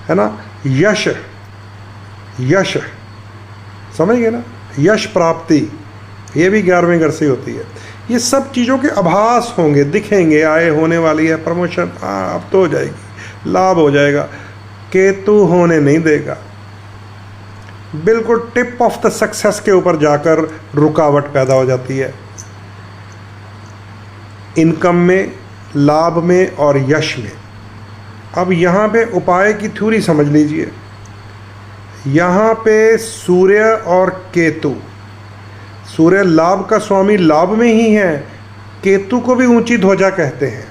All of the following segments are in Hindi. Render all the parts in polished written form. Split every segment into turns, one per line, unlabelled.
है ना। यश, यश समझ गए ना, यश प्राप्ति, ये भी 11वें घर से होती है। ये सब चीज़ों के आभास होंगे, दिखेंगे, आय होने वाली है, प्रमोशन अब तो हो जाएगी, लाभ हो जाएगा। केतु होने नहीं देगा, बिल्कुल टिप ऑफ द सक्सेस के ऊपर जाकर रुकावट पैदा हो जाती है, इनकम में, लाभ में और यश में। अब यहाँ पे उपाय की थ्योरी समझ लीजिए। यहाँ पे सूर्य और केतु, सूर्य लाभ का स्वामी लाभ में ही है, केतु को भी ऊंची ध्वजा कहते हैं।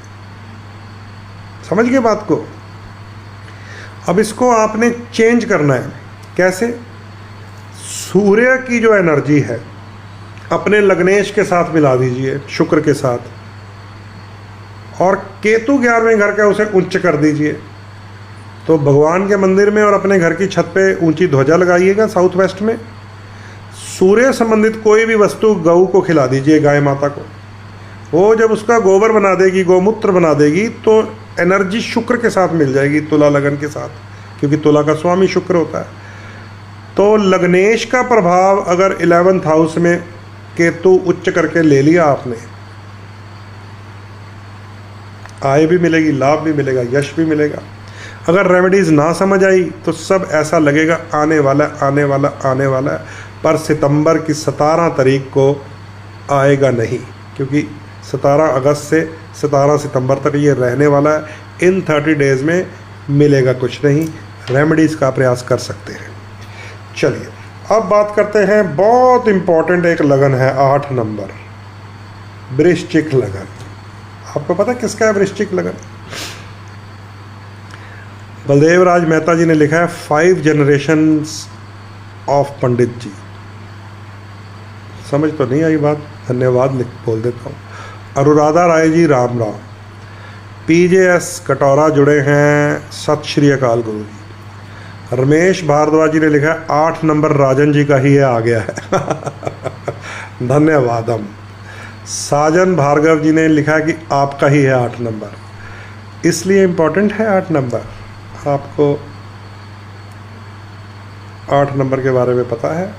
समझ गए बात को। अब इसको आपने चेंज करना है। कैसे? सूर्य की जो एनर्जी है अपने लग्नेश के साथ मिला दीजिए, शुक्र के साथ, और केतु 11वें घर का उसे उच्च कर दीजिए। तो भगवान के मंदिर में और अपने घर की छत पे ऊंची ध्वजा लगाइएगा साउथ वेस्ट में। सूर्य संबंधित कोई भी वस्तु गऊ को खिला दीजिए, गाय माता को। वो जब उसका गोबर बना देगी, गोमूत्र बना देगी, तो एनर्जी शुक्र के साथ मिल जाएगी, तुला लगन के साथ, क्योंकि तुला का स्वामी शुक्र होता है। तो लग्नेश का प्रभाव अगर 11th हाउस में केतु उच्च करके ले लिया आपने, आय भी मिलेगी, लाभ भी मिलेगा, यश भी मिलेगा। अगर रेमेडीज ना समझ आई तो सब ऐसा लगेगा आने वाला आने वाला आने वाला, पर सितंबर की 17 तारीख को आएगा नहीं, क्योंकि 17 अगस्त से 17 सितंबर तक ये रहने वाला है। इन 30 डेज़ में मिलेगा कुछ नहीं, रेमेडीज़ का प्रयास कर सकते हैं। चलिए अब बात करते हैं, बहुत इम्पॉर्टेंट एक लगन है 8 नंबर, वृश्चिक लगन। आपको पता किसका है वृश्चिक लगन? बलदेव राज मेहता जी ने लिखा है 5 जनरेशंस ऑफ पंडित जी। समझ तो नहीं आई बात, धन्यवाद लिख बोल देता हूँ। अनुराधा राय जी राम राम। पीजेएस कटौरा जुड़े हैं, सत श्री अकाल गुरु जी। रमेश भारद्वाज जी ने लिखा है 8 नंबर राजन जी का ही है, आ गया है धन्यवाद। हम साजन भार्गव जी ने लिखा है कि आपका ही है 8 नंबर, इसलिए इम्पोर्टेंट है 8 नंबर। आपको 8 नंबर के बारे में पता है,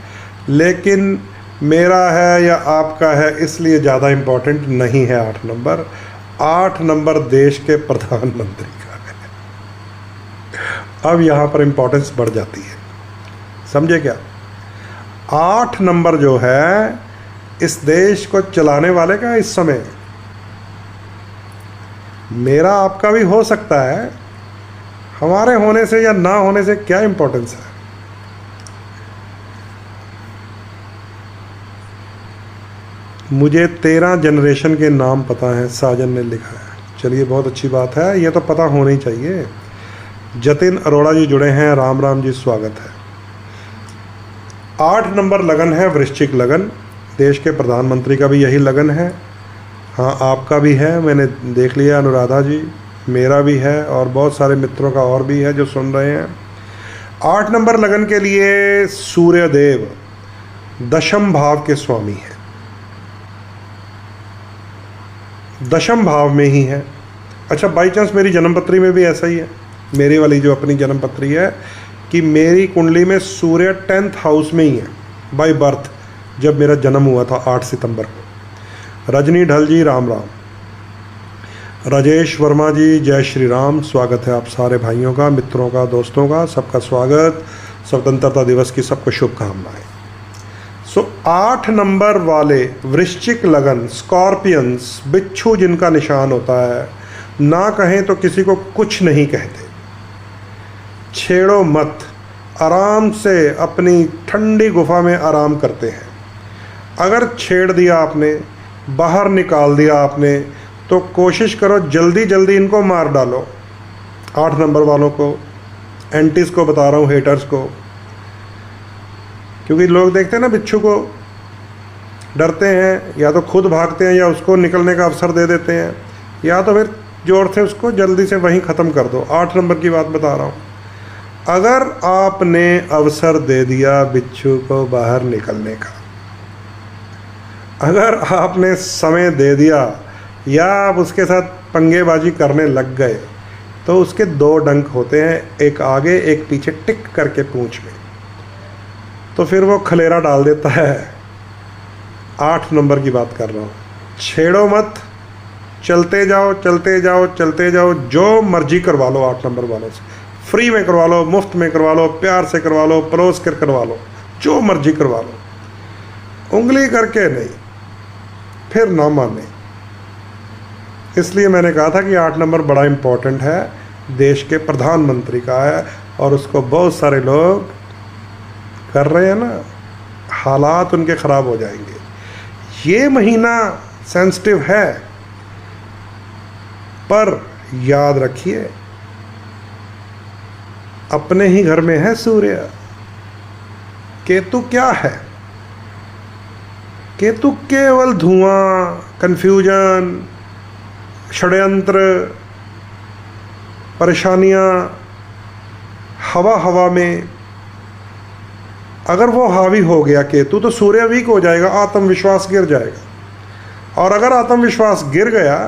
लेकिन मेरा है या आपका है इसलिए ज़्यादा इम्पोर्टेंट नहीं है 8 नंबर। 8 नंबर देश के प्रधानमंत्री का है। अब यहाँ पर इम्पोर्टेंस बढ़ जाती है, समझे क्या? 8 नंबर जो है इस देश को चलाने वाले का इस समय, मेरा आपका भी हो सकता है, हमारे होने से या ना होने से क्या इम्पोर्टेंस है? मुझे 13 जनरेशन के नाम पता हैं, साजन ने लिखा है। चलिए बहुत अच्छी बात है, ये तो पता होना ही चाहिए। जतिन अरोड़ा जी जुड़े हैं, राम राम जी, स्वागत है। 8 नंबर लगन है वृश्चिक लगन, देश के प्रधानमंत्री का भी यही लगन है। हाँ आपका भी है, मैंने देख लिया अनुराधा जी, मेरा भी है और बहुत सारे मित्रों का और भी है जो सुन रहे हैं। 8 नंबर लगन के लिए सूर्यदेव 10म भाव के स्वामी हैं, 10म भाव में ही है। अच्छा बाई चांस मेरी जन्मपत्री में भी ऐसा ही है, मेरी वाली जो अपनी जन्मपत्री है, कि मेरी कुंडली में सूर्य 10th हाउस में ही है बाय बर्थ, जब मेरा जन्म हुआ था 8 सितंबर को। रजनी ढल जी राम राम। राजेश वर्मा जी जय श्री राम, स्वागत है आप सारे भाइयों का, मित्रों का, दोस्तों का, सबका स्वागत। स्वतंत्रता दिवस की सबको शुभकामनाएं। 8 नंबर वाले वृश्चिक लगन, स्कॉर्पियंस, बिच्छू जिनका निशान होता है, ना कहें तो किसी को कुछ नहीं कहते, छेड़ो मत, आराम से अपनी ठंडी गुफा में आराम करते हैं। अगर छेड़ दिया आपने, बाहर निकाल दिया आपने, तो कोशिश करो जल्दी जल्दी इनको मार डालो। 8 नंबर वालों को, एंटीज को बता रहा हूँ, हेटर्स को, क्योंकि लोग देखते हैं ना बिच्छू को, डरते हैं, या तो खुद भागते हैं या उसको निकलने का अवसर दे देते हैं, या तो फिर जोर से उसको जल्दी से वहीं ख़त्म कर दो। 8 नंबर की बात बता रहा हूँ। अगर आपने अवसर दे दिया बिच्छू को बाहर निकलने का, अगर आपने समय दे दिया या आप उसके साथ पंगेबाजी करने लग गए, तो उसके 2 डंक होते हैं, एक आगे एक पीछे, टिक करके पूंछ में। तो फिर वो खलेरा डाल देता है। 8 नंबर की बात कर रहा हूँ। छेड़ो मत, चलते जाओ चलते जाओ चलते जाओ, जो मर्जी करवा लो 8 नंबर वालों से, फ्री में करवा लो, मुफ्त में करवा लो, प्यार से करवा लो, परोस कर करवा लो, जो मर्जी करवा लो, उंगली करके नहीं, फिर ना माने। इसलिए मैंने कहा था कि 8 नंबर बड़ा इम्पोर्टेंट है, देश के प्रधानमंत्री का है, और उसको बहुत सारे लोग कर रहे हैं ना, हालात उनके ख़राब हो जाएंगे। ये महीना सेंसिटिव है, पर याद रखिए अपने ही घर में है सूर्य। केतु क्या है? केतु केवल धुआं, कन्फ्यूजन, षड्यंत्र, परेशानियां, हवा हवा में। अगर वो हावी हो गया केतु तो सूर्य वीक हो जाएगा, आत्मविश्वास गिर जाएगा। और अगर आत्मविश्वास गिर गया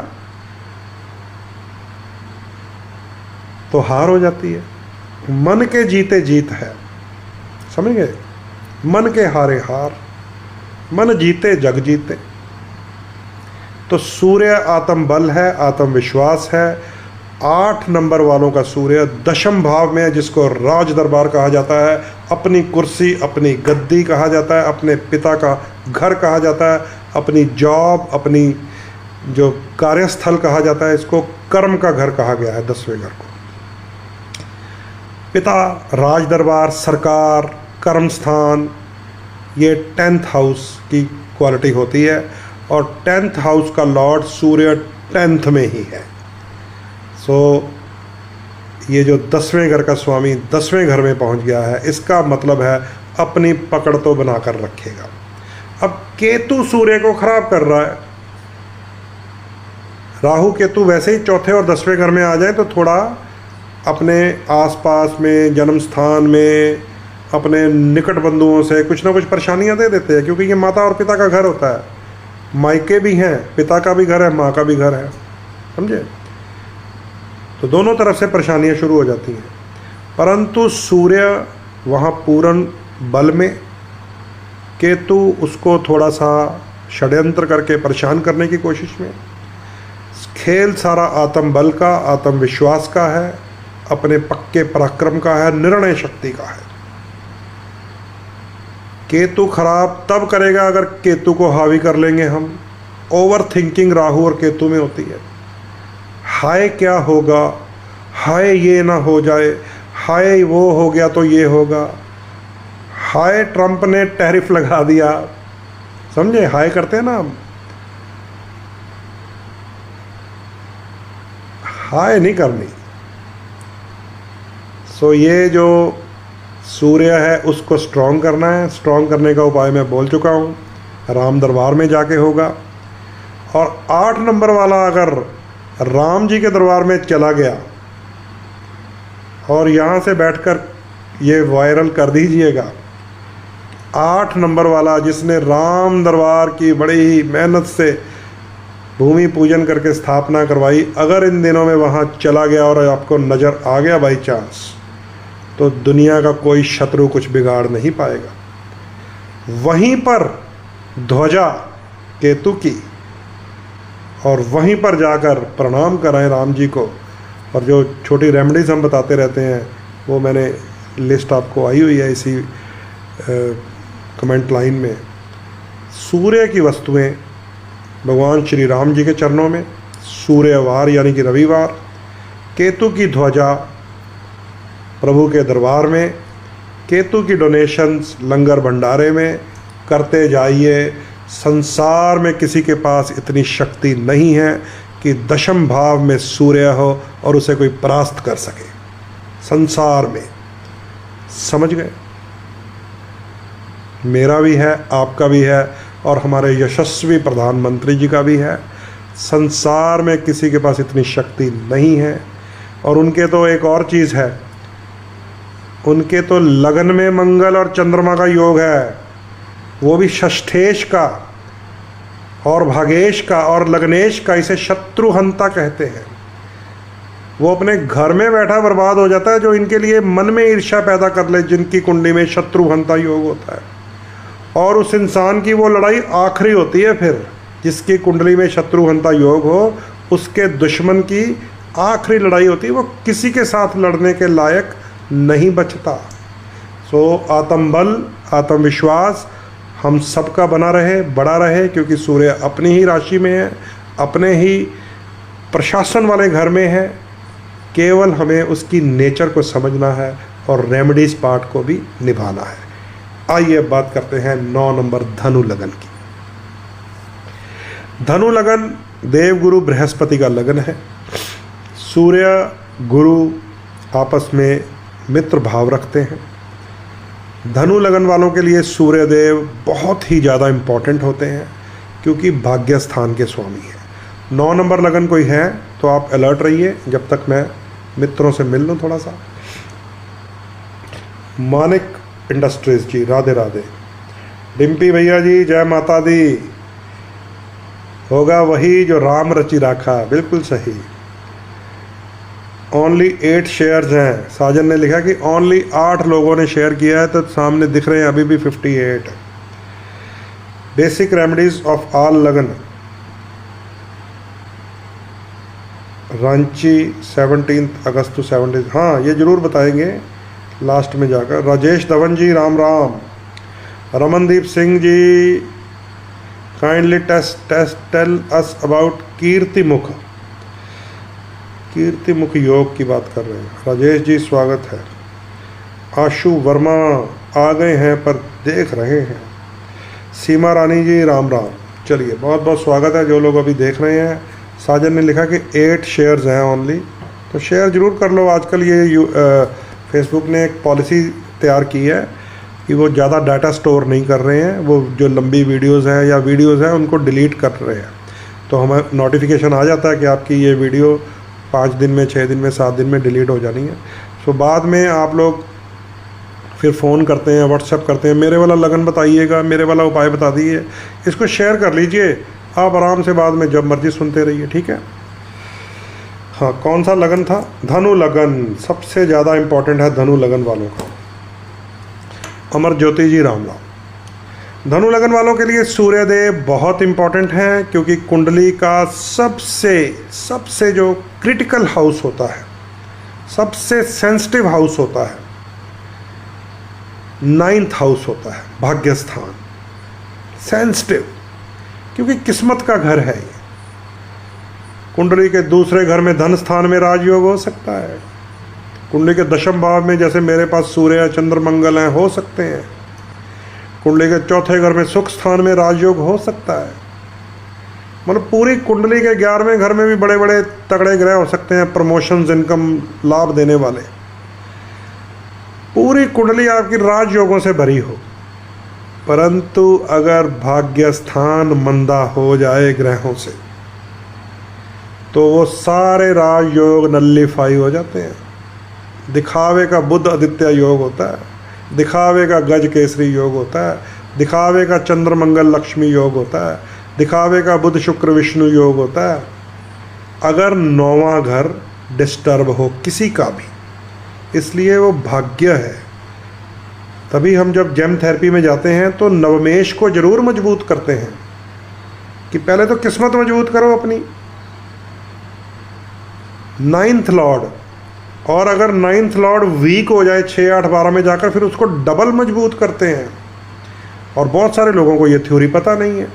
तो हार हो जाती है। मन के जीते जीत है, समझ गए? मन के हारे हार, मन जीते जग जीते। तो सूर्य आत्म बल है, आत्मविश्वास है। 8 नंबर वालों का सूर्य 10th भाव में है, जिसको राज दरबार कहा जाता है, अपनी कुर्सी, अपनी गद्दी कहा जाता है, अपने पिता का घर कहा जाता है, अपनी जॉब, अपनी जो कार्यस्थल कहा जाता है, इसको कर्म का घर कहा गया है, 10वें घर को। पिता, राज दरबार, सरकार, कर्म स्थान, ये 10th हाउस की क्वालिटी होती है। और 10th हाउस का लॉर्ड सूर्य 10th में ही है। सो ये जो 10वें घर का स्वामी 10वें घर में पहुंच गया है, इसका मतलब है अपनी पकड़ तो बनाकर रखेगा। अब केतु सूर्य को खराब कर रहा है। राहु केतु वैसे ही 4th और 10वें घर में आ जाए तो थोड़ा अपने आसपास में, जन्म स्थान में, अपने निकट बंधुओं से कुछ ना कुछ परेशानियां दे देते हैं, क्योंकि ये माता और पिता का घर होता है। मायके भी हैं, पिता का भी घर है, माँ का भी घर है, समझे? तो दोनों तरफ से परेशानियां शुरू हो जाती हैं। परंतु सूर्य वहाँ पूर्ण बल में, केतु उसको थोड़ा सा षड्यंत्र करके परेशान करने की कोशिश में। खेल सारा आत्म बल का, आत्मविश्वास का है, अपने पक्के पराक्रम का है, निर्णय शक्ति का है। केतु खराब तब करेगा अगर केतु को हावी कर लेंगे हम। ओवर थिंकिंग राहु और केतु में होती है। हाय क्या होगा, हाय ये ना हो जाए, हाय वो हो गया तो ये होगा, हाय ट्रंप ने टैरिफ लगा दिया, समझे? हाय करते हैं ना हम, हाय नहीं करनी। सो ये जो सूर्य है उसको स्ट्रॉन्ग करना है। स्ट्रॉन्ग करने का उपाय मैं बोल चुका हूँ, राम दरबार में जाके होगा। और 8 नंबर वाला अगर राम जी के दरबार में चला गया, और यहाँ से बैठकर ये वायरल कर दीजिएगा, 8 नंबर वाला जिसने राम दरबार की बड़ी ही मेहनत से भूमि पूजन करके स्थापना करवाई, अगर इन दिनों में वहाँ चला गया और आपको नज़र आ गया बाई चांस, तो दुनिया का कोई शत्रु कुछ बिगाड़ नहीं पाएगा। वहीं पर ध्वजा केतु की, और वहीं पर जाकर प्रणाम कराएं राम जी को। और जो छोटी रेमेडीज़ हम बताते रहते हैं वो मैंने लिस्ट आपको आई हुई है इसी कमेंट लाइन में। सूर्य की वस्तुएं भगवान श्री राम जी के चरणों में, सूर्यवार यानी कि रविवार, केतु की ध्वजा प्रभु के दरबार में, केतु की डोनेशंस लंगर भंडारे में करते जाइए। संसार में किसी के पास इतनी शक्ति नहीं है कि 10th भाव में सूर्य हो और उसे कोई परास्त कर सके संसार में, समझ गए? मेरा भी है, आपका भी है, और हमारे यशस्वी प्रधानमंत्री जी का भी है। संसार में किसी के पास इतनी शक्ति नहीं है। और उनके तो एक और चीज़ है, उनके तो लगन में मंगल और चंद्रमा का योग है, वो भी षष्ठेश का और भागेश का और लग्नेश का। इसे शत्रुहंता कहते हैं। वो अपने घर में बैठा बर्बाद हो जाता है, जो इनके लिए मन में ईर्ष्या पैदा कर ले, जिनकी कुंडली में शत्रुघ्नता योग होता है। और उस इंसान की वो लड़ाई आखिरी होती है फिर, जिसकी कुंडली में शत्रुघ्नता योग हो, उसके दुश्मन की आखिरी लड़ाई होती है, वो किसी के साथ लड़ने के लायक नहीं बचता। सो आत्मबल, आत्मविश्वास हम सबका बना रहे, बढ़ा रहे, क्योंकि सूर्य अपनी ही राशि में है, अपने ही प्रशासन वाले घर में है। केवल हमें उसकी नेचर को समझना है और रेमेडीज पार्ट को भी निभाना है। आइए बात करते हैं 9 नंबर धनु लगन की। धनु लगन देवगुरु बृहस्पति का लगन है। सूर्य गुरु आपस में मित्र भाव रखते हैं। धनु लगन वालों के लिए सूर्य देव बहुत ही ज़्यादा इम्पॉर्टेंट होते हैं, क्योंकि भाग्य स्थान के स्वामी हैं। 9 नंबर लगन कोई है तो आप अलर्ट रहिए, जब तक मैं मित्रों से मिल लूँ थोड़ा सा। मानिक इंडस्ट्रीज जी, राधे राधे। डिम्पी भैया जी, जय माता दी। होगा वही जो राम रचि राखा, बिल्कुल सही। ओनली 8 शेयर्स हैं। साजन ने लिखा कि ओनली 8 लोगों ने शेयर किया है, तो सामने दिख रहे हैं अभी भी 58। बेसिक रेमेडीज ऑफ ऑल लगन, रांची 17 अगस्त टू 17। हाँ, ये ज़रूर बताएंगे लास्ट में जाकर। राजेश धवन जी, Ram Ram. Ramandeep Singh ji, kindly tell us about कीर्तिमुख। कीर्तिमुख योग की बात कर रहे हैं। राजेश जी स्वागत है। आशु वर्मा आ गए हैं पर देख रहे हैं। सीमा रानी जी, राम राम। चलिए, बहुत बहुत स्वागत है जो लोग अभी देख रहे हैं। साजन ने लिखा कि 8 शेयर्स हैं ओनली, तो शेयर ज़रूर कर लो। आजकल ये फेसबुक ने एक पॉलिसी तैयार की है कि वो ज़्यादा डाटा स्टोर नहीं कर रहे हैं। वो जो लंबी वीडियोस हैं या वीडियोस हैं उनको डिलीट कर रहे हैं, तो हमें नोटिफिकेशन आ जाता है कि आपकी ये वीडियो 5 दिन में, 6 दिन में, 7 दिन में डिलीट हो जानी है। सो बाद में आप लोग फिर फ़ोन करते हैं, व्हाट्सएप करते हैं, मेरे वाला लगन बताइएगा, मेरे वाला उपाय बता दीजिए। इसको शेयर कर लीजिए, आप आराम से बाद में जब मर्जी सुनते रहिए, ठीक है। हाँ, कौन सा लगन था? धनु लगन सबसे ज़्यादा इम्पोर्टेंट है धनु लगन वालों का। अमर ज्योति जी, राम राम। धनु लगन वालों के लिए सूर्यदेव बहुत इम्पोर्टेंट हैं, क्योंकि कुंडली का सबसे जो क्रिटिकल हाउस होता है, सबसे सेंसिटिव हाउस होता है, 9th हाउस होता है, भाग्य स्थान। सेंसिटिव क्योंकि किस्मत का घर है ये। कुंडली के दूसरे घर में धन स्थान में राजयोग हो सकता है। कुंडली के 10वें भाव में, जैसे मेरे पास सूर्य चंद्र मंगल हैं, हो सकते हैं। कुंडली के 4थे घर में सुख स्थान में राजयोग हो सकता है। मतलब पूरी कुंडली के 11वें घर में भी बड़े बड़े तगड़े ग्रह हो सकते हैं, प्रमोशंस, इनकम, लाभ देने वाले। पूरी कुंडली आपकी राजयोगों से भरी हो, परंतु अगर भाग्य स्थान मंदा हो जाए ग्रहों से, तो वो सारे राजयोग नल्लीफाई हो जाते हैं। दिखावे का बुध आदित्य योग होता है, दिखावे का गज केसरी योग होता है, दिखावे का चंद्र मंगल लक्ष्मी योग होता है, दिखावे का बुध शुक्र विष्णु योग होता है। अगर 9वां घर डिस्टर्ब हो किसी का भी, इसलिए वो भाग्य है। तभी हम जब जेम थेरेपी में जाते हैं तो नवमेश को जरूर मजबूत करते हैं कि पहले तो किस्मत मजबूत करो अपनी। 9th लॉर्ड, और अगर 9th लॉर्ड वीक हो जाए 6, 8, 12 में जाकर, फिर उसको डबल मजबूत करते हैं। और बहुत सारे लोगों को ये थ्योरी पता नहीं है।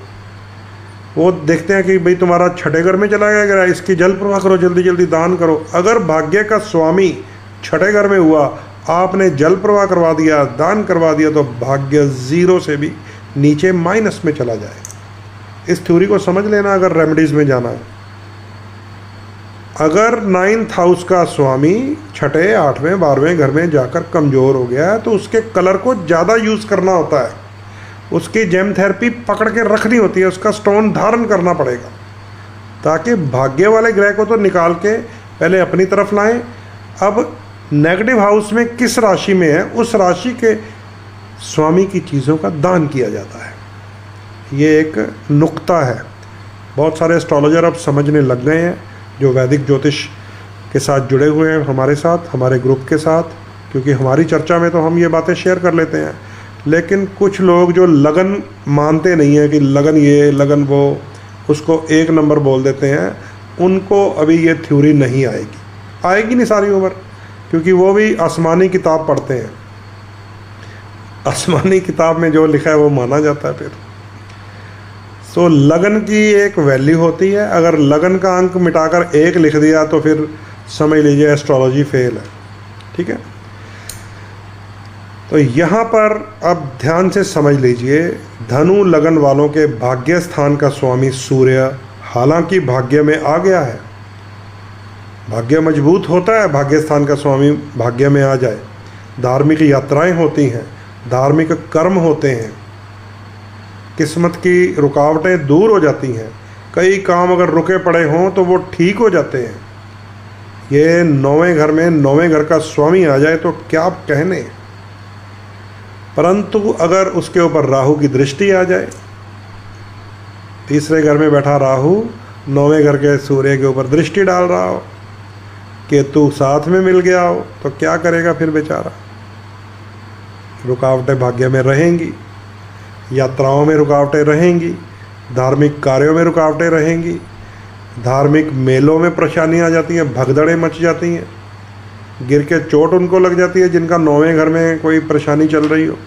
वो देखते हैं कि भाई तुम्हारा 6ठे घर में चला गया, इसकी जल प्रवाह करो, जल्दी जल्दी दान करो। अगर भाग्य का स्वामी 6ठे घर में हुआ, आपने जल प्रवाह करवा दिया, दान करवा दिया, तो भाग्य 0 से भी नीचे माइनस में चला जाए। इस थ्योरी को समझ लेना अगर रेमेडीज़ में जाना है। अगर 9th हाउस का स्वामी 6ठे, 8वें, 12वें घर में जाकर कमज़ोर हो गया है, तो उसके कलर को ज़्यादा यूज़ करना होता है। उसकी जेम थेरेपी पकड़ के रखनी होती है, उसका स्टोन धारण करना पड़ेगा, ताकि भाग्य वाले ग्रह को तो निकाल के पहले अपनी तरफ लाएं। अब नेगेटिव हाउस में किस राशि में है, उस राशि के स्वामी की चीज़ों का दान किया जाता है। ये एक नुक्ता है। बहुत सारे एस्ट्रोलॉजर अब समझने लग गए हैं, जो वैदिक ज्योतिष के साथ जुड़े हुए हैं, हमारे साथ, हमारे ग्रुप के साथ, क्योंकि हमारी चर्चा में तो हम ये बातें शेयर कर लेते हैं। लेकिन कुछ लोग जो लगन मानते नहीं हैं कि लगन ये लगन वो, उसको एक नंबर बोल देते हैं, उनको अभी ये थ्योरी नहीं आएगी नहीं सारी उम्र, क्योंकि वो भी आसमानी किताब पढ़ते हैं। आसमानी किताब में जो लिखा है वो माना जाता है फिर। सो लगन की एक वैल्यू होती है, अगर लगन का अंक मिटाकर 1 लिख दिया तो फिर समझ लीजिए एस्ट्रोलॉजी फेल है। ठीक है, तो यहाँ पर अब ध्यान से समझ लीजिए, धनु लगन वालों के भाग्य स्थान का स्वामी सूर्य हालांकि भाग्य में आ गया है, भाग्य मजबूत होता है भाग्य स्थान का स्वामी भाग्य में आ जाए, धार्मिक यात्राएं होती हैं, धार्मिक कर्म होते हैं, किस्मत की रुकावटें दूर हो जाती हैं, कई काम अगर रुके पड़े हों तो वो ठीक हो जाते हैं। ये 9वें घर में 9वें घर का स्वामी आ जाए तो क्या कहने। परंतु अगर उसके ऊपर राहु की दृष्टि आ जाए, तीसरे घर में बैठा राहु 9वें घर के सूर्य के ऊपर दृष्टि डाल रहा हो, केतु साथ में मिल गया हो, तो क्या करेगा फिर बेचारा। रुकावटें भाग्य में रहेंगी, यात्राओं में रुकावटें रहेंगी, धार्मिक कार्यों में रुकावटें रहेंगी, धार्मिक मेलों में परेशानियाँ आ जाती हैं, भगदड़ें मच जाती हैं, गिर के चोट उनको लग जाती है जिनका 9वें घर में कोई परेशानी चल रही हो।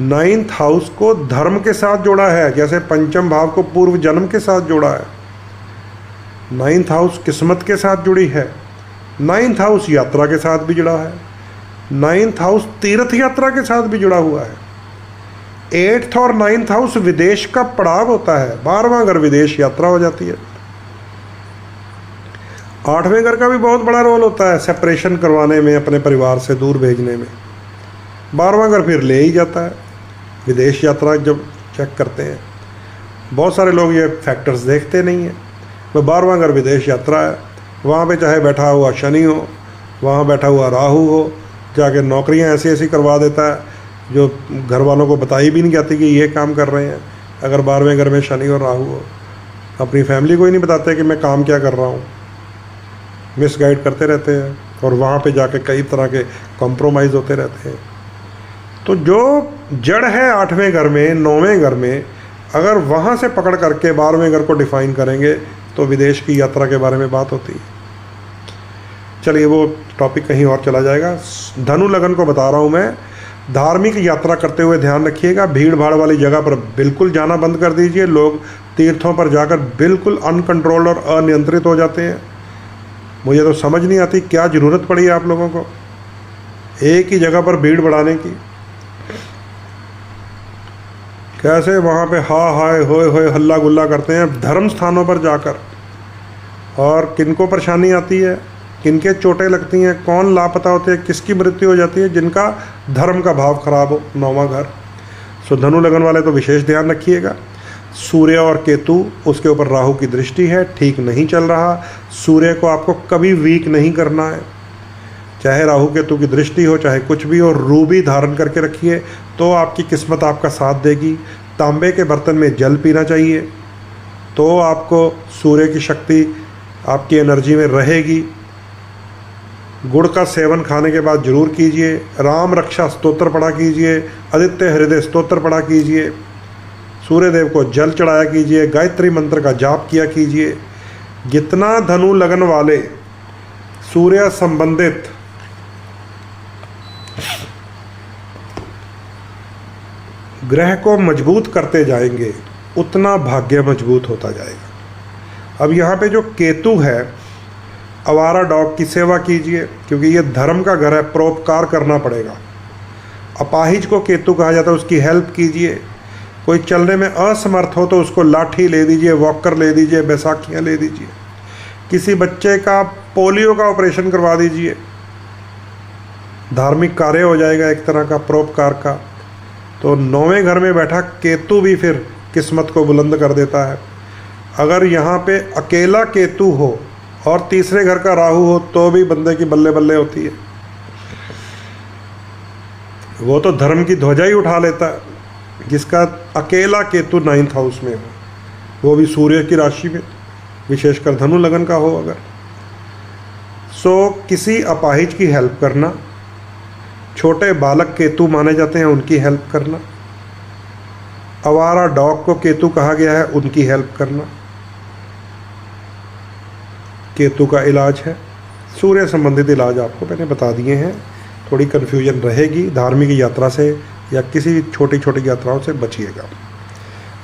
9th हाउस को धर्म के साथ जोड़ा है, जैसे पंचम भाव को पूर्व जन्म के साथ जोड़ा है। 9th हाउस किस्मत के साथ जुड़ी है, 9th हाउस यात्रा के साथ भी जुड़ा है, 9th हाउस तीर्थ यात्रा के साथ भी जुड़ा हुआ है। 8th और 9th हाउस विदेश का पड़ाव होता है, 12वां घर विदेश यात्रा हो जाती है। 8वें घर का भी बहुत बड़ा रोल होता है सेपरेशन करवाने में, अपने परिवार से दूर भेजने में। 12वां घर फिर ले ही जाता है, विदेश यात्रा जब चेक करते हैं। बहुत सारे लोग ये फैक्टर्स देखते नहीं हैं। तो 12वां घर विदेश यात्रा है, वहाँ पे चाहे बैठा हुआ शनि हो, वहाँ बैठा हुआ राहु हो, जाके नौकरियाँ ऐसी ऐसी करवा देता है जो घर वालों को बताई भी नहीं जाती कि ये काम कर रहे हैं। अगर 12वें घर में शनि और राहु हो, अपनी फैमिली को ही नहीं बताते कि मैं काम क्या कर रहा हूँ, मिसगाइड करते रहते हैं और वहाँ पे जाके कई तरह के कॉम्प्रोमाइज़ होते रहते हैं। तो जो जड़ है 8वें घर में 9वें घर में, अगर वहाँ से पकड़ करके 12वें घर को डिफाइन करेंगे तो विदेश की यात्रा के बारे में बात होती है। चलिए वो टॉपिक कहीं और चला जाएगा। धनु लगन को बता रहा हूँ मैं, धार्मिक यात्रा करते हुए ध्यान रखिएगा, भीड़ भाड़ वाली जगह पर बिल्कुल जाना बंद कर दीजिए। लोग तीर्थों पर जाकर बिल्कुल अनकंट्रोल्ड और अनियंत्रित हो जाते हैं। मुझे तो समझ नहीं आती क्या ज़रूरत पड़ी है आप लोगों को एक ही जगह पर भीड़ बढ़ाने की। कैसे वहाँ पे हाय होए होए हल्ला गुल्ला करते हैं धर्म स्थानों पर जाकर, और किनको परेशानी आती है, किनके चोटें लगती हैं, कौन लापता होते हैं, किसकी मृत्यु हो जाती है, जिनका धर्म का भाव खराब हो 9वां घर। सो धनु लगन वाले तो विशेष ध्यान रखिएगा। सूर्य और केतु, उसके ऊपर राहु की दृष्टि है, ठीक नहीं चल रहा। सूर्य को आपको कभी वीक नहीं करना है, चाहे राहु केतु की दृष्टि हो चाहे कुछ भी हो। रूबी धारण करके रखिए तो आपकी किस्मत आपका साथ देगी। तांबे के बर्तन में जल पीना चाहिए तो आपको सूर्य की शक्ति आपकी एनर्जी में रहेगी। गुड़ का सेवन खाने के बाद जरूर कीजिए। राम रक्षा स्तोत्र पढ़ा कीजिए, आदित्य हृदय स्तोत्र पढ़ा कीजिए, सूर्यदेव को जल चढ़ाया कीजिए, गायत्री मंत्र का जाप किया कीजिए। जितना धनु लगन वाले सूर्य संबंधित ग्रह को मजबूत करते जाएंगे उतना भाग्य मजबूत होता जाएगा। अब यहाँ पे जो केतु है, आवारा डॉग की सेवा कीजिए क्योंकि ये धर्म का घर है, परोपकार करना पड़ेगा। अपाहिज को केतु कहा जाता है, उसकी हेल्प कीजिए। कोई चलने में असमर्थ हो तो उसको लाठी ले दीजिए, वॉकर ले दीजिए, बैसाखियाँ ले दीजिए। किसी बच्चे का पोलियो का ऑपरेशन करवा दीजिए। धार्मिक कार्य हो जाएगा एक तरह का परोपकार का। तो 9वें घर में बैठा केतु भी फिर किस्मत को बुलंद कर देता है। अगर यहाँ पे अकेला केतु हो और तीसरे घर का राहु हो तो भी बंदे की बल्ले बल्ले होती है। वो तो धर्म की ध्वजा ही उठा लेता है जिसका अकेला केतु 9th हाउस में हो, वो भी सूर्य की राशि में। विशेषकर धनु लगन का हो अगर। सो किसी अपाहिज की हेल्प करना, छोटे बालक केतु माने जाते हैं उनकी हेल्प करना, आवारा डॉग को केतु कहा गया है उनकी हेल्प करना, केतु का इलाज है। सूर्य संबंधित इलाज आपको मैंने बता दिए हैं, थोड़ी कन्फ्यूजन रहेगी, धार्मिक यात्रा से या किसी भी छोटी छोटी यात्राओं से बचिएगा।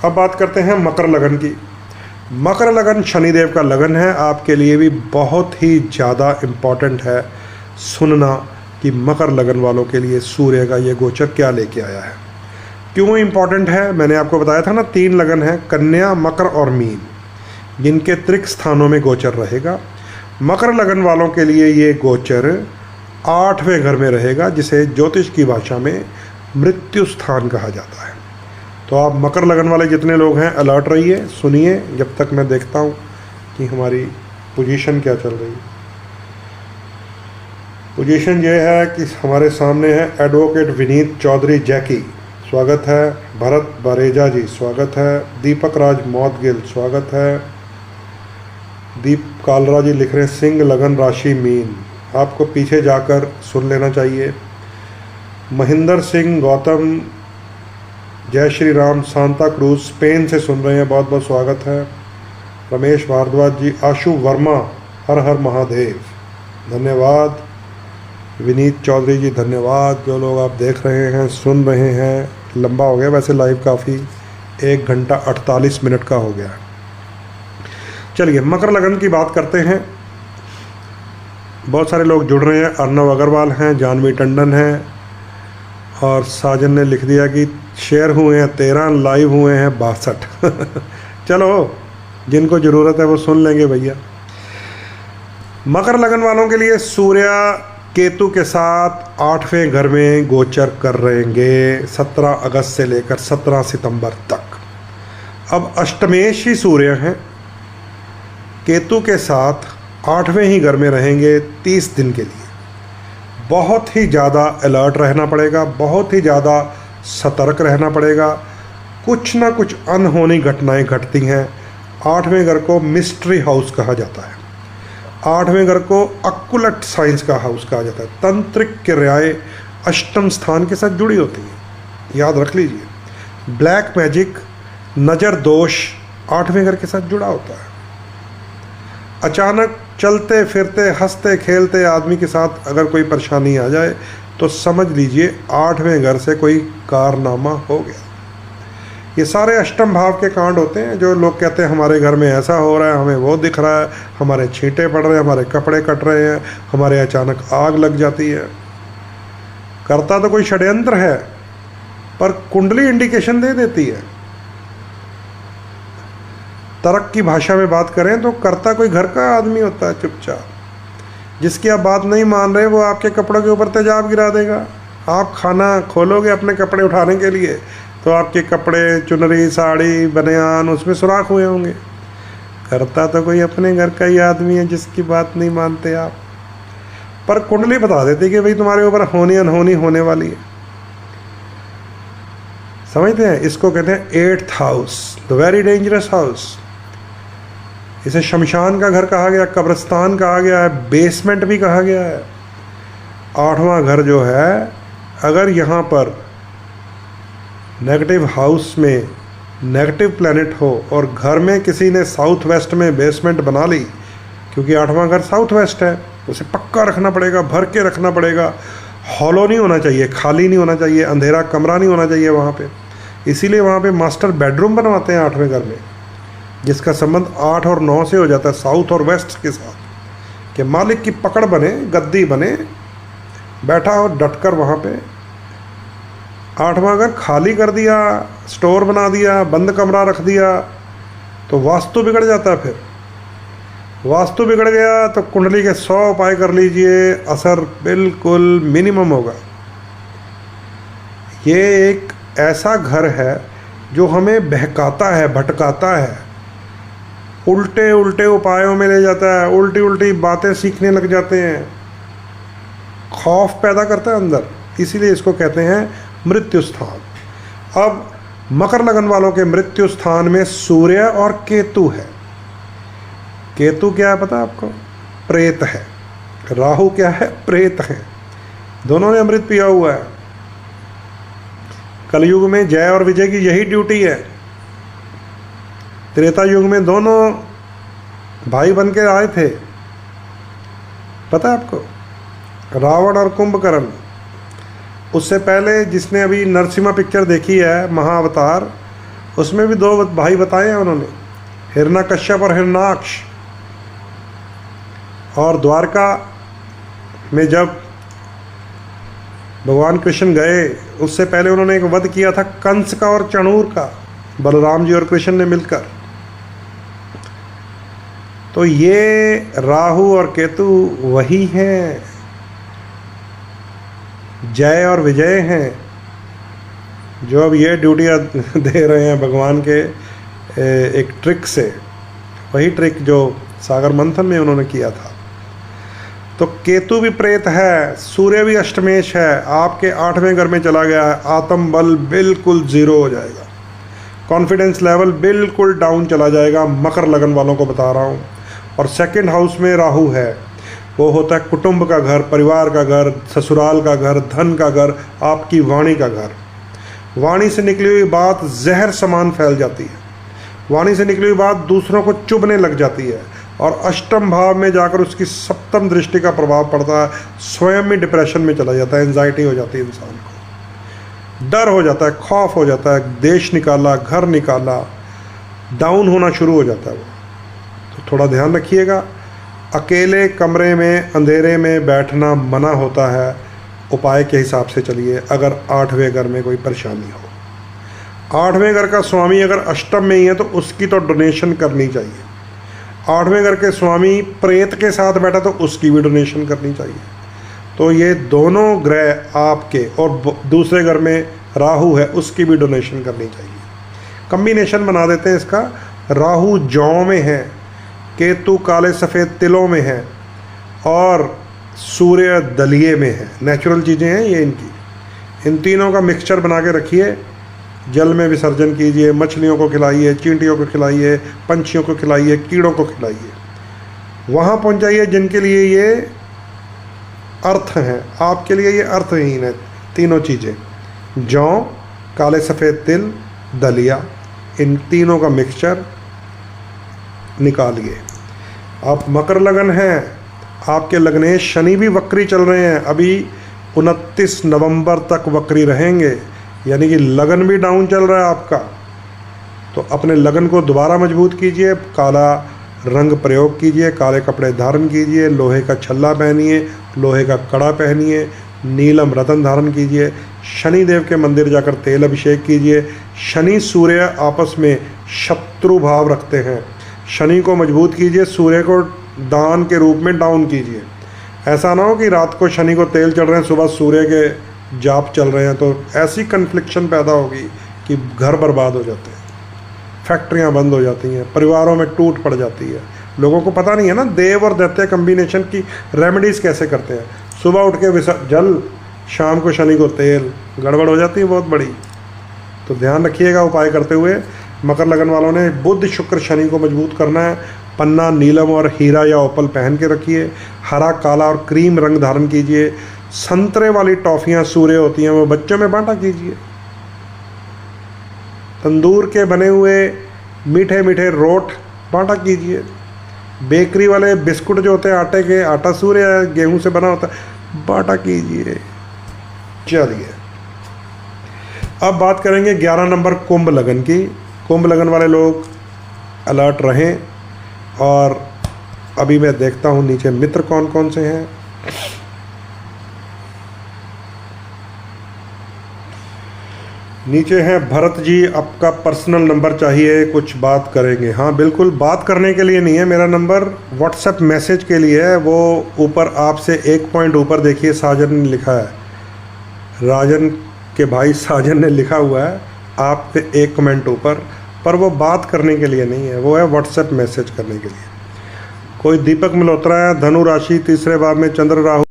अब बात करते हैं मकर लगन की। मकर लगन शनिदेव का लगन है, आपके लिए भी बहुत ही ज़्यादा इम्पॉर्टेंट है सुनना कि मकर लगन वालों के लिए सूर्य का ये गोचर क्या लेके आया है। क्यों इम्पॉर्टेंट है, मैंने आपको बताया था ना 3 लगन है, कन्या, मकर और मीन, जिनके त्रिक स्थानों में गोचर रहेगा। मकर लगन वालों के लिए ये गोचर 8वें घर में रहेगा, जिसे ज्योतिष की भाषा में मृत्यु स्थान कहा जाता है। तो आप मकर लगन वाले जितने लोग हैं अलर्ट रहिए, सुनिए जब तक मैं देखता हूँ कि हमारी पोजीशन क्या चल रही है। पोजीशन ये है कि हमारे सामने है एडवोकेट विनीत चौधरी जैकी, स्वागत है। भरत बरेजा जी स्वागत है। दीपक राज मौदगिल स्वागत है। दीप कालरा जी लिख रहे हैं सिंह लगन राशि मीन, आपको पीछे जाकर सुन लेना चाहिए। महेंद्र सिंह गौतम जय Shri Ram Santa cruise Spain से सुन रहे हैं, बहुत बहुत स्वागत है। रमेश भारद्वाज जी, आशु वर्मा हर हर महादेव, धन्यवाद। विनीत चौधरी जी धन्यवाद। जो लोग आप देख रहे हैं सुन रहे हैं, लंबा हो गया वैसे लाइव, काफ़ी 1 घंटा 48 मिनट का हो गया। चलिए मकर लगन की बात करते हैं। बहुत सारे लोग जुड़ रहे हैं, अर्नव अग्रवाल हैं, जानवी टंडन हैं, और साजन ने लिख दिया कि शेयर हुए हैं 13, लाइव हुए हैं 62। चलो जिनको ज़रूरत है वो सुन लेंगे भैया। मकर लगन वालों के लिए सूर्य केतु के साथ 8वें घर में गोचर कर रहेंगे 17 अगस्त से लेकर 17 सितंबर तक। अब अष्टमेश ही सूर्य हैं, केतु के साथ 8वें ही घर में रहेंगे 30 दिन के लिए। बहुत ही ज़्यादा अलर्ट रहना पड़ेगा, बहुत ही ज़्यादा सतर्क रहना पड़ेगा। कुछ ना कुछ अनहोनी घटनाएं घटती हैं। 8वें घर को मिस्ट्री हाउस कहा जाता है, 8वें घर को अक्युलट साइंस का हाउस कहा जाता है। तंत्रिक क्रियाएं अष्टम स्थान के साथ जुड़ी होती हैं, याद रख लीजिए। ब्लैक मैजिक, नज़र दोष 8वें घर के साथ जुड़ा होता है। अचानक चलते फिरते हंसते खेलते आदमी के साथ अगर कोई परेशानी आ जाए तो समझ लीजिए 8वें घर से कोई कारनामा हो गया। ये सारे अष्टम भाव के कांड होते हैं। जो लोग कहते हैं हमारे घर में ऐसा हो रहा है, हमें वो दिख रहा है, हमारे छींटे पड़ रहे हैं, हमारे कपड़े कट रहे हैं, हमारे अचानक आग लग जाती है। करता तो कोई षड्यंत्र है, पर कुंडली इंडिकेशन दे देती है। तर्क की भाषा में बात करें तो करता कोई घर का आदमी होता है चुपचाप, जिसकी आप बात नहीं मान रहे वो आपके कपड़ों के ऊपर तेजाब गिरा देगा। आप खाना खोलोगे अपने कपड़े उठाने के लिए तो आपके कपड़े, चुनरी, साड़ी, बनियान उसमें सुराख हुए होंगे। करता तो कोई अपने घर का ही आदमी है जिसकी बात नहीं मानते आप, पर कुंडली बता देती कि भाई तुम्हारे ऊपर होनी अनहोनी होने वाली है। समझते हैं? इसको कहते हैं 8th house, the very dangerous house. इसे शमशान का घर कहा गया, कब्रिस्तान कहा गया है, बेसमेंट भी कहा गया है। 8वां घर जो है, अगर यहाँ पर नेगेटिव हाउस में नेगेटिव प्लैनेट हो और घर में किसी ने साउथ वेस्ट में बेसमेंट बना ली, क्योंकि 8वां घर साउथ वेस्ट है, उसे पक्का रखना पड़ेगा, भर के रखना पड़ेगा। हॉलो नहीं होना चाहिए, खाली नहीं होना चाहिए, अंधेरा कमरा नहीं होना चाहिए वहाँ पे। इसीलिए वहाँ पे मास्टर बेडरूम बनवाते हैं 8वें घर में, जिसका संबंध 8 और 9 से हो जाता है, साउथ और वेस्ट के साथ, कि मालिक की पकड़ बने, गद्दी बने, बैठा हो डटकर वहाँ पे। 8वां घर खाली कर दिया, स्टोर बना दिया, बंद कमरा रख दिया, तो वास्तु बिगड़ जाता है। फिर वास्तु बिगड़ गया तो कुंडली के 100 उपाय कर लीजिए, असर बिल्कुल मिनिमम होगा। ये एक ऐसा घर है जो हमें बहकाता है, भटकाता है, उल्टे उल्टे उपायों में ले जाता है, उल्टी उल्टी बातें सीखने लग जाते हैं, खौफ पैदा करता है अंदर। इसीलिए इसको कहते हैं मृत्यु स्थान। अब मकर लगन वालों के मृत्यु स्थान में सूर्य और केतु है। केतु क्या है पता है आपको? प्रेत है। राहु क्या है? प्रेत है। दोनों ने अमृत पिया हुआ है। कलयुग में जय और विजय की यही ड्यूटी है। त्रेता युग में दोनों भाई बन के आए थे, पता है आपको? रावण और कुंभकर्ण। उससे पहले जिसने अभी नरसिम्हा पिक्चर देखी है, महाअवतार, उसमें भी दो भाई बताए हैं उन्होंने, हिरण्यकश्यप और हिरण्याक्ष। और द्वारका में जब भगवान कृष्ण गए, उससे पहले उन्होंने एक वध किया था कंस का और चणूर का, बलराम जी और कृष्ण ने मिलकर। तो ये राहु और केतु वही हैं, जय और विजय हैं, जो अब ये ड्यूटियाँ दे रहे हैं भगवान के एक ट्रिक से। वही ट्रिक जो सागर मंथन में उन्होंने किया था। तो केतु भी प्रेत है, सूर्य भी अष्टमेश है, आपके 8वें घर में चला गया है। आत्म बल बिल्कुल ज़ीरो हो जाएगा, कॉन्फिडेंस लेवल बिल्कुल डाउन चला जाएगा। मकर लगन वालों को बता रहा हूँ। और सेकंड हाउस में राहु है, वो होता है कुटुंब का घर, परिवार का घर, ससुराल का घर, धन का घर, आपकी वाणी का घर। वाणी से निकली हुई बात जहर समान फैल जाती है। वाणी से निकली हुई बात दूसरों को चुभने लग जाती है, और अष्टम भाव में जाकर उसकी सप्तम दृष्टि का प्रभाव पड़ता है। स्वयं ही डिप्रेशन में चला जाता है, एंजाइटी हो जाती है, इंसान को डर हो जाता है, खौफ हो जाता है, देश निकाला, घर निकाला, डाउन होना शुरू हो जाता है वो। तो थोड़ा ध्यान रखिएगा। अकेले कमरे में अंधेरे में बैठना मना होता है। उपाय के हिसाब से चलिए। अगर 8वें घर में कोई परेशानी हो, 8वें घर का स्वामी अगर अष्टम में ही है तो उसकी तो डोनेशन करनी चाहिए। 8वें घर के स्वामी प्रेत के साथ बैठा तो उसकी भी डोनेशन करनी चाहिए। तो ये दोनों ग्रह आपके, और दूसरे घर में राहु है, उसकी भी डोनेशन करनी चाहिए। कम्बिनेशन बना देते हैं इसका। राहु जौ में है, केतु काले सफ़ेद तिलों में है, और सूर्य दलिये में है। नेचुरल चीज़ें हैं ये इनकी। इन तीनों का मिक्सचर बना के रखिए, जल में विसर्जन कीजिए, मछलियों को खिलाइए, चींटियों को खिलाइए, पंछियों को खिलाइए, कीड़ों को खिलाइए। वहाँ पहुँचाइए जिनके लिए ये अर्थ हैं। आपके लिए ये अर्थहीन है तीनों चीज़ें। जौ, काले सफ़ेद तिल, दलिया, इन तीनों का मिक्सचर निकालिए। आप मकर लगन हैं, आपके लगनेश शनि भी वक्री चल रहे हैं, अभी 29 नवंबर तक वक्री रहेंगे, यानी कि लगन भी डाउन चल रहा है आपका। तो अपने लगन को दोबारा मजबूत कीजिए, काला रंग प्रयोग कीजिए, काले कपड़े धारण कीजिए, लोहे का छल्ला पहनिए, लोहे का कड़ा पहनिए, नीलम रतन धारण कीजिए, शनि देव के मंदिर जाकर तेल अभिषेक कीजिए। शनि सूर्य आपस में शत्रु भाव रखते हैं। शनि को मजबूत कीजिए, सूर्य को दान के रूप में डाउन कीजिए। ऐसा ना हो कि रात को शनि को तेल चढ़ रहे हैं, सुबह सूर्य के जाप चल रहे हैं, तो ऐसी कन्फ्लिक्शन पैदा होगी कि घर बर्बाद हो जाते हैं, फैक्ट्रियां बंद हो जाती हैं, परिवारों में टूट पड़ जाती है। लोगों को पता नहीं है ना देव और दैत्य कम्बिनेशन की रेमेडीज़ कैसे करते हैं। सुबह उठ के जल, शाम को शनि को तेल, गड़बड़ हो जाती है बहुत बड़ी। तो ध्यान रखिएगा उपाय करते हुए। मकर लगन वालों ने बुध शुक्र शनि को मजबूत करना है। पन्ना, नीलम और हीरा या ओपल पहन के रखिए। हरा, काला और क्रीम रंग धारण कीजिए। संतरे वाली टॉफ़ियाँ सूर्य होती हैं, वो बच्चों में बांटा कीजिए। तंदूर के बने हुए मीठे मीठे रोट बांटा कीजिए। बेकरी वाले बिस्कुट जो होते हैं आटे के, आटा सूर्य या गेहूं से बना होता है, बांटा कीजिए। चलिए अब बात करेंगे 11 नंबर कुंभ लगन की। कुंभ लगन वाले लोग अलर्ट रहें। और अभी मैं देखता हूँ नीचे मित्र कौन कौन से हैं। नीचे हैं भरत जी, आपका पर्सनल नंबर चाहिए, कुछ बात करेंगे। हाँ बिल्कुल, बात करने के लिए नहीं है, मेरा नंबर व्हाट्सएप मैसेज के लिए है। वो ऊपर आपसे 1 पॉइंट ऊपर देखिए, साजन ने लिखा है, राजन के भाई साजन ने लिखा हुआ है आप पे 1 कमेंट ऊपर, पर वो बात करने के लिए नहीं है, वो है व्हाट्सएप मैसेज करने के लिए। कोई दीपक मल्होत्रा है, धनु राशि, तीसरे भाव में चंद्र राहु।